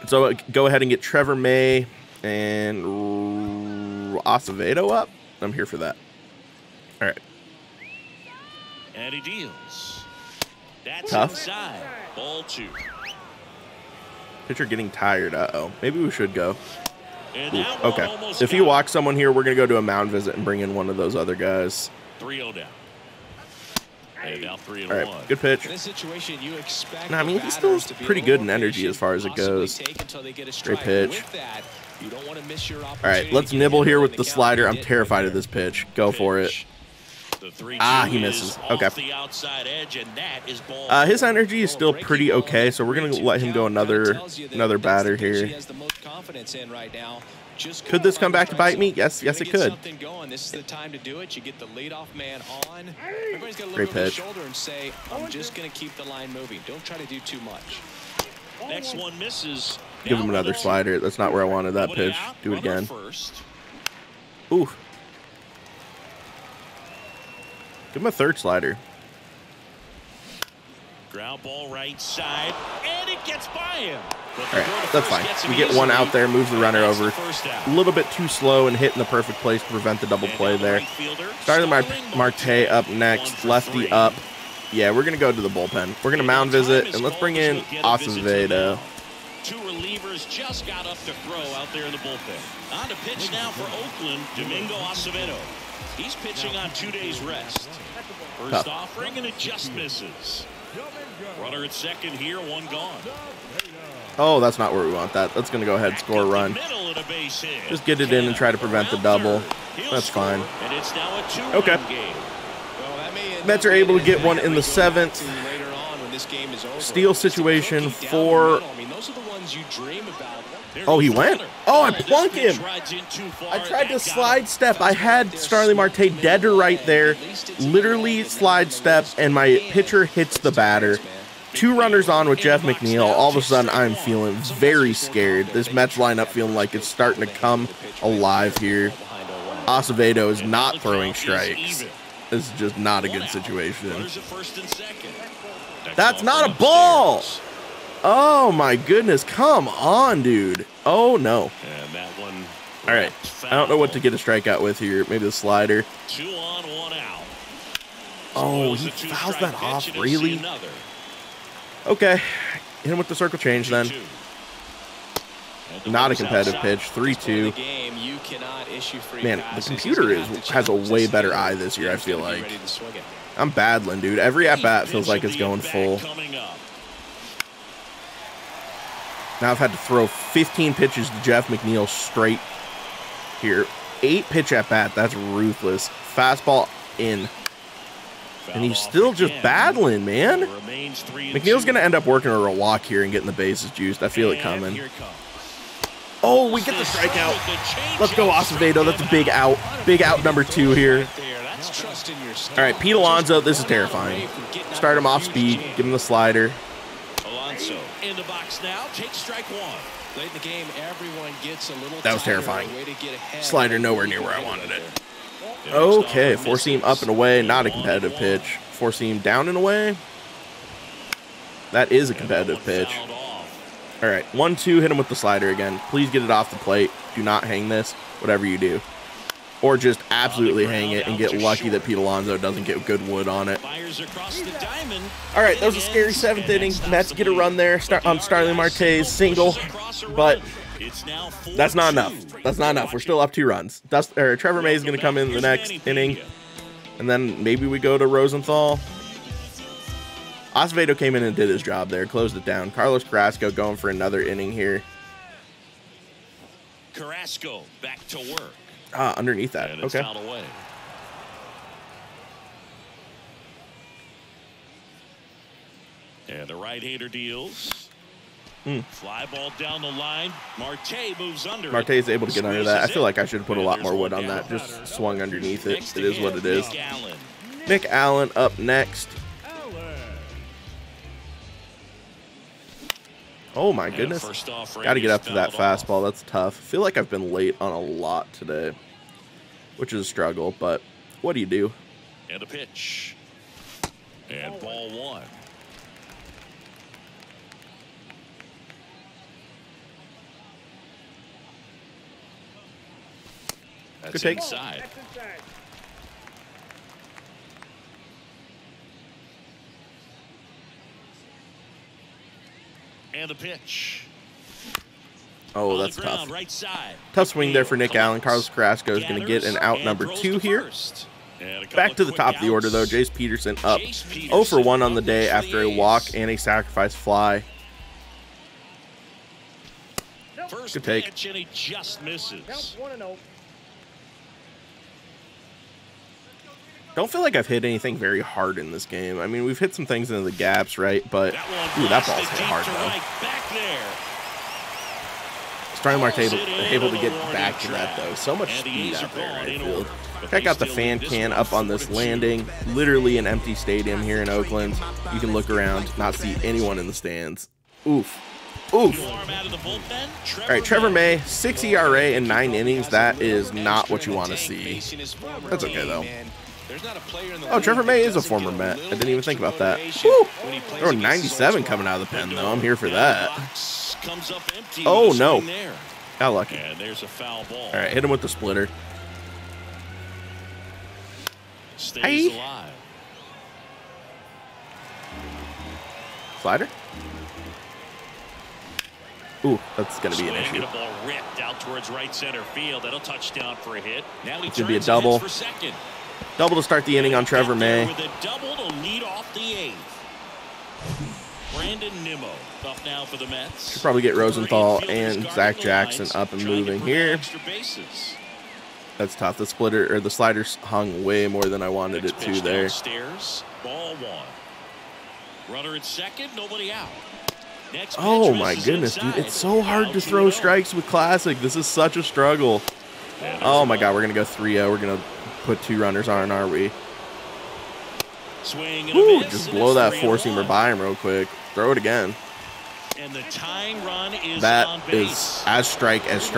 So go ahead and get Trevor May and Acevedo up. I'm here for that. All right. And he deals. That's tough. Inside. Ball 2. Pitcher getting tired. Uh-oh. Maybe we should go. Ooh, okay. If you walk someone here, we're going to go to a mound visit and bring in one of those other guys. 3-0 down. And now 3-1. All right, good pitch. No, I mean, he still is pretty good in energy as far as it goes. Great pitch. All right, let's nibble here with the slider. I'm terrified of this pitch. Go for it. He misses. Okay. His energy is still pretty okay, so we're gonna let him go another batter here. Could this come back to bite me? Yes, it could. This is the time to do it. You get the leadoff man on. Everybody's got a Great little pitch. shoulder and say, I'm just going to keep the line moving. Don't try to do too much. Next one misses. Give him another slider. That's not where I wanted that pitch. Do it again. Ooh. Give him a third slider. Ground ball right side, and it gets by him. All right, that's fine. We get one out there, moves the runner over. A little bit too slow and hitting the perfect place to prevent the double play there. Starting Marte up next, lefty up. Yeah, we're going to go to the bullpen. We're going to mound visit, and let's bring in Acevedo. Two relievers just got up to throw out there in the bullpen. On to pitch now for Oakland, Domingo Acevedo. He's pitching on 2 days rest. First offering, and it just misses. Runner at second here, one gone. Oh, that's not where we want that. That's going to go ahead and score a run. Just get it in and try to prevent the double. That's fine. Okay. Mets are able to get one in the 7th. Steal situation for... Oh, he went? Oh, I plunked him. I tried to slide step. I had Starling Marte dead to right there. Literally slide step, and my pitcher hits the batter. 2 runners on with Jeff McNeil. All of a sudden, I'm feeling very scared. This Mets lineup feeling like it's starting to come alive here. Acevedo is not throwing strikes. This is just not a good situation. That's not a ball. Oh, my goodness. Come on, dude. Oh, no. All right. I don't know what to get a strikeout with here. Maybe the slider. 2 on, 1 out. Oh, he fouls that off, really? Okay. Hit him with the circle change then. Not a competitive pitch. 3-2. Man, the computer has a way better eye this year, I feel like. I'm battling, dude. Every at-bat feels like it's going full. Now I've had to throw 15 pitches to Jeff McNeil straight here. 8 pitch at-bat. That's ruthless. Fastball in. And he's still just battling, man. McNeil's going to end up working a walk here and getting the bases juiced. I feel it coming. Oh, we get the strikeout. Let's go, Acevedo. That's a big out. Big out number 2 here. All right, Pete Alonso. This is terrifying. Start him off speed. Give him the slider. Alonso in the box now. Take strike 1. Late in the game, everyone gets a little that was terrifying. Slider nowhere near where I wanted it. Okay, 4-seam up and away. Not a competitive pitch. 4-seam down and away. That is a competitive pitch. All right, 1-2. Hit him with the slider again. Please get it off the plate. Do not hang this, whatever you do. Or just absolutely hang it and get lucky that Pete Alonso doesn't get good wood on it. All right, that was a scary 7th inning. Mets get a run there on Starling Marte's single, but that's not enough. That's not enough. We're still up 2 runs. Trevor May is going to come in the next inning, and then maybe we go to Rosenthal. Acevedo came in and did his job there, closed it down. Carlos Carrasco going for another inning here. Carrasco back to work. Underneath that. Okay. And the right-hander deals. Fly ball down the line. Marte moves under. Marte is able to get under that. I feel like I should put a lot more wood on that. Just swung underneath it. It is what it is. Nick Allen up next. Oh my goodness. Got to get up to that fastball. That's tough. I feel like I've been late on a lot today, which is a struggle, but what do you do? And a pitch. And ball 1. That's good take. Inside. And a pitch. Oh, that's tough. Right side. Tough swing there for Nick Allen. Carlos Carrasco is going to get an out number 2 here. Back to the top of the order, though. Jace Peterson up 0 for 1 on the day after a walk and a sacrifice fly. Good take. And he just misses. Don't feel like I've hit anything very hard in this game. I mean, we've hit some things into the gaps, right? But, ooh, that ball's hit hard, though. Starting Marte able to get back to that, though. So much speed out there in right field. Check out the fan can up on this landing. Literally an empty stadium here in Oakland. You can look around, not see anyone in the stands. Oof. Oof. All right, Trevor May, 6 ERA in 9 innings. That is not what you want to see. That's okay, though. Oh, Trevor May is a former Met. I didn't even think about that. Woo! There were 97 coming out of the pen, though. I'm here for that. Oh, no. Got lucky. All right, hit him with the splitter. Hey. Slider? Ooh, that's going to be an issue. It's going to be a double. Double to start the inning on Trevor May. Should probably get Rosenthal and Zach Jackson up and moving here. That's tough. The splitter or the sliders hung way more than I wanted it to there. Ball one. Runner at second, nobody out. Oh my goodness, dude. It's so hard to throw strikes with Classic. This is such a struggle. Oh my god, we're going to go 3-0. We're going to put 2 runners on, are we? Woo, just blow that 4-seamer by him real quick. Throw it again. And the tying run is that is as strike gets.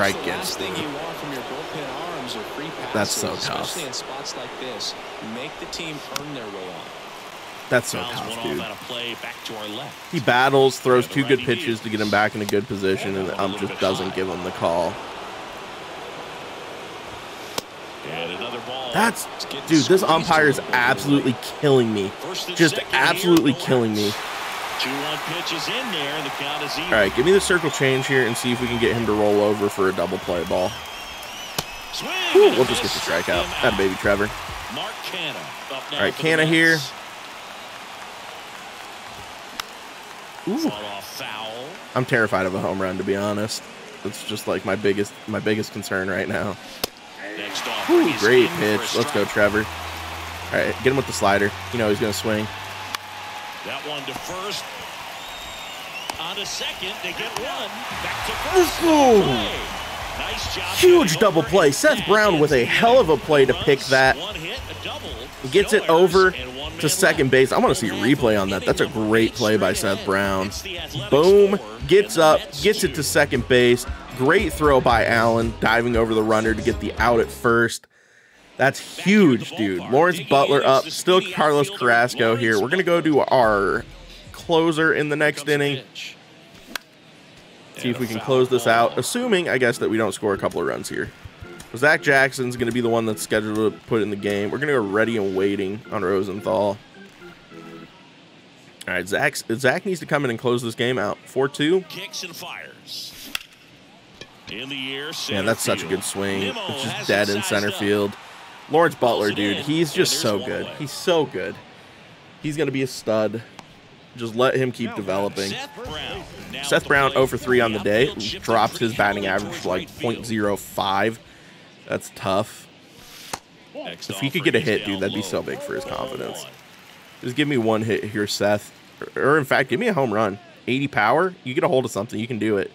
That's so tough. In spots like this, make the team earn their way on. That's so tough, dude. He battles, throws 2 good pitches to get him back in a good position, and just doesn't give him the call. That's, dude, this umpire is absolutely killing me. Just absolutely killing me. 2-1 pitch is in there, and the count is even. All right, give me the circle change here and see if we can get him to roll over for a double play ball. Ooh, we'll just get the strikeout. That baby Trevor. All right, Canna here. Ooh. I'm terrified of a home run, to be honest. It's just like my biggest concern right now. Ooh, great pitch. Let's go, Trevor. All right, get him with the slider. You know he's going to swing. That one to first. On to second. They get one. Back to first. Nice job. Huge double play. Seth Brown with a hell of a play to pick that. Gets it over to second base. I want to see a replay on that. That's a great play by Seth Brown. Boom. Gets up. Gets it to second base. Great throw by Allen, diving over the runner to get the out at first. That's huge, dude. Lawrence Butler up. Still Carlos Carrasco here. We're going to go to our closer in the next inning. See if we can close this out, assuming, I guess, that we don't score a couple of runs here. Zach Jackson's going to be the one that's scheduled to put in the game. We're going to go ready and waiting on Rosenthal. All right, Zach needs to come in and close this game out. 4-2. Kicks and fires. In the air, yeah, that's such a good swing. It's just dead in center field. Lawrence Butler, dude, he's just so good. He's so good. He's going to be a stud. Just let him keep developing. Seth Brown 0 for 3 on the day. Drops his batting average to like .05. That's tough. If he could get a hit, dude, that'd be so big for his confidence. Just give me one hit here, Seth. Or in fact, give me a home run. 80 power. You get a hold of something. You can do it.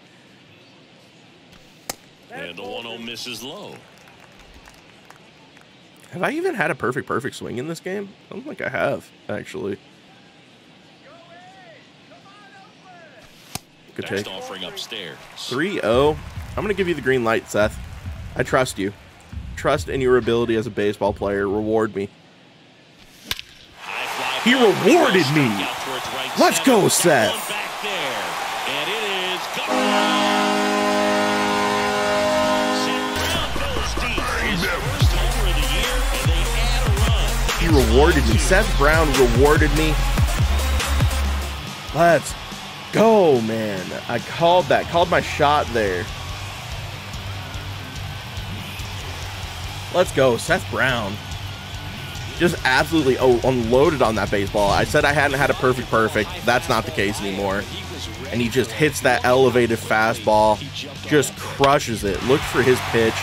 And the 1-0 misses low. Have I even had a perfect swing in this game? I don't think I have, actually. Good take. 3-0. I'm going to give you the green light, Seth. I trust you. Trust in your ability as a baseball player. Reward me. He rewarded me. Let's go, Seth. He rewarded me. Seth Brown rewarded me. Let's go, man. I called that. Called my shot there. Let's go. Seth Brown. Just absolutely unloaded on that baseball. I said I hadn't had a perfect. That's not the case anymore. And he just hits that elevated fastball. Just crushes it. Look for his pitch.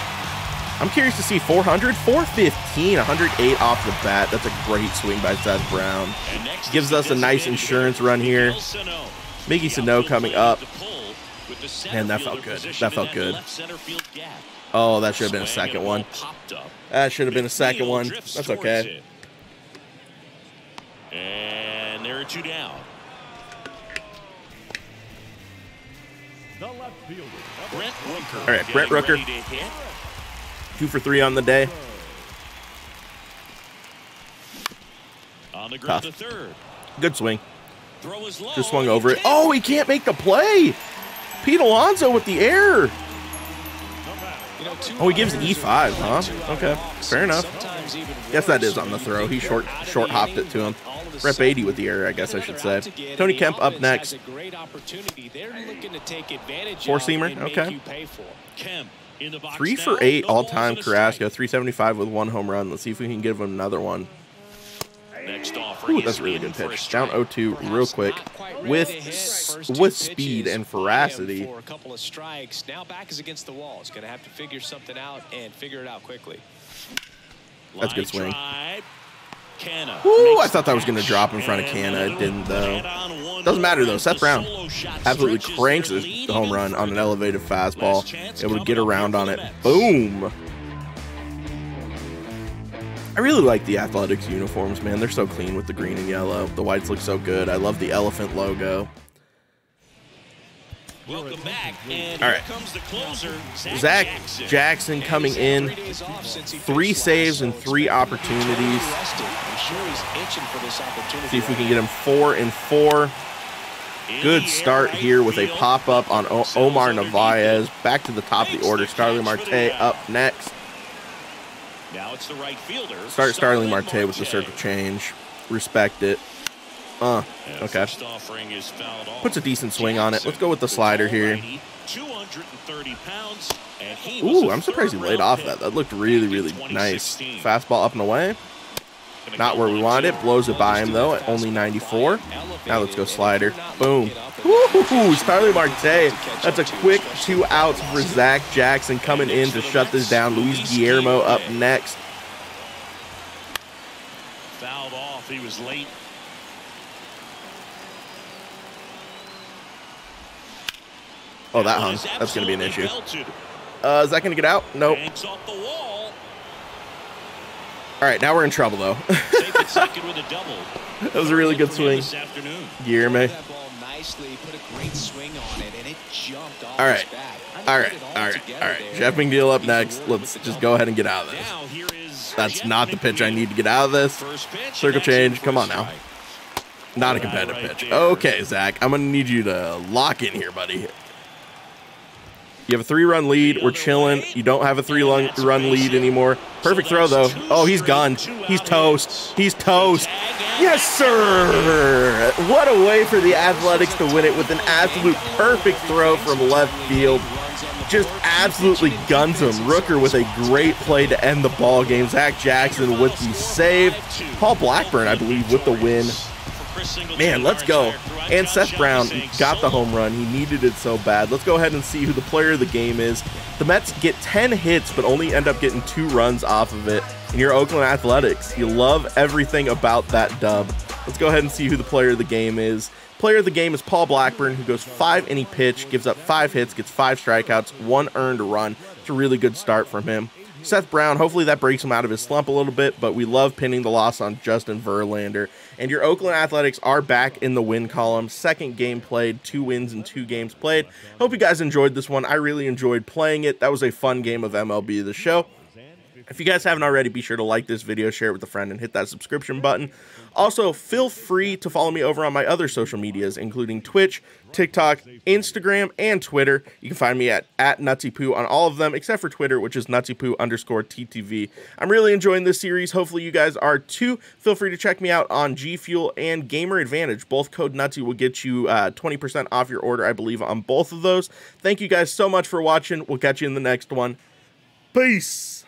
I'm curious to see 400, 415, 108 off the bat. That's a great swing by Seth Brown. Gives us a nice insurance run here. Miggy Sano coming up. And that felt good. That felt good. Oh, that should have been a second one. That should have been a second one. That's okay. And there are 2 down. Brent Rooker. All right, Brent Rooker. 2 for 3 on the day. On the ground to third. Good swing. Just swung over it. Oh, he can't make the play. Pete Alonso with the error. Oh, he gives E5, huh? Okay, fair enough. Guess that is on the throw. He short hopped it to him. Rep 80 with the error, I guess I should say. Tony Kemp up next. 4-seamer, okay. 3 for 8 all-time Carrasco. 375 with 1 home run. Let's see if we can give him another one. Ooh, that's a really good pitch. Down 0-2 real quick with speed and veracity. For a couple of strikes. Now back is against the wall. He's going to have to figure something out and figure it out quickly. That's a good swing. Ooh, I thought that was going to drop in front of Canna. It didn't, though. Doesn't matter, though. Seth Brown absolutely cranks his home run on an elevated fastball. Able to get around on it. Boom. I really like the Athletics uniforms, man. They're so clean with the green and yellow. The whites look so good. I love the elephant logo. Welcome back. And all right. Here comes the closer, Zach Jackson coming in. 3 saves and 3 opportunities. See if we can get him 4 and 4. Good start here with a pop-up on Omar Narvaez. Back to the top of the order. Starling Marte up next. Now it's the right fielder. Start Starling Marte with the circle change. Respect it. Okay. Puts a decent swing on it. Let's go with the slider here. 230 pounds. Ooh, I'm surprised he laid off that. That looked really, really nice. Fastball up and away. Not where we wanted it. Blows it by him, though, at only 94. Now let's go slider. Boom. Ooh, Starling Marte. That's a quick 2 outs for Zach Jackson coming in to shut this down. Luis Guillermo up next. Fouled off. He was late. Oh, that hung. That's going to be an issue. Is that going to get out? Nope. All right, now we're in trouble, though. That was a really good swing. Guillermo. All right. Jeff McNeil up next. Let's just go ahead and get out of this. That's not the pitch I need to get out of this. Circle change. Come on now. Not a competitive pitch. Okay, Zach. I'm going to need you to lock in here, buddy. You have a 3-run lead. We're chilling. You don't have a 3-run lead anymore. Perfect throw, though. Oh, he's gone. He's toast. He's toast. Yes, sir. What a way for the Athletics to win it with an absolute perfect throw from left field. Just absolutely guns him. Rooker with a great play to end the ball game. Zach Jackson with the save. Paul Blackburn, I believe, with the win. Man, let's go. And Seth Brown got the home run. He needed it so bad. Let's go ahead and see who the player of the game is. The Mets get 10 hits, but only end up getting 2 runs off of it. And your Oakland Athletics, you love everything about that dub. Let's go ahead and see who the player of the game is. Player of the game is Paul Blackburn, who goes 5 inning pitch, gives up 5 hits, gets 5 strikeouts, 1 earned run. It's a really good start from him. Seth Brown, hopefully that breaks him out of his slump a little bit, but we love pinning the loss on Justin Verlander. And your Oakland Athletics are back in the win column. 2nd game played, 2 wins and 2 games played. Hope you guys enjoyed this one. I really enjoyed playing it. That was a fun game of MLB The Show. If you guys haven't already, be sure to like this video, share it with a friend, and hit that subscription button. Also, feel free to follow me over on my other social medias, including Twitch, TikTok, Instagram, and Twitter. You can find me at Nutzypoo on all of them, except for Twitter, which is Nutzypoo_TTV. I'm really enjoying this series. Hopefully you guys are too. Feel free to check me out on G Fuel and Gamer Advantage. Both code Nutsy will get you 20% off your order, I believe, on both of those. Thank you guys so much for watching. We'll catch you in the next one. Peace.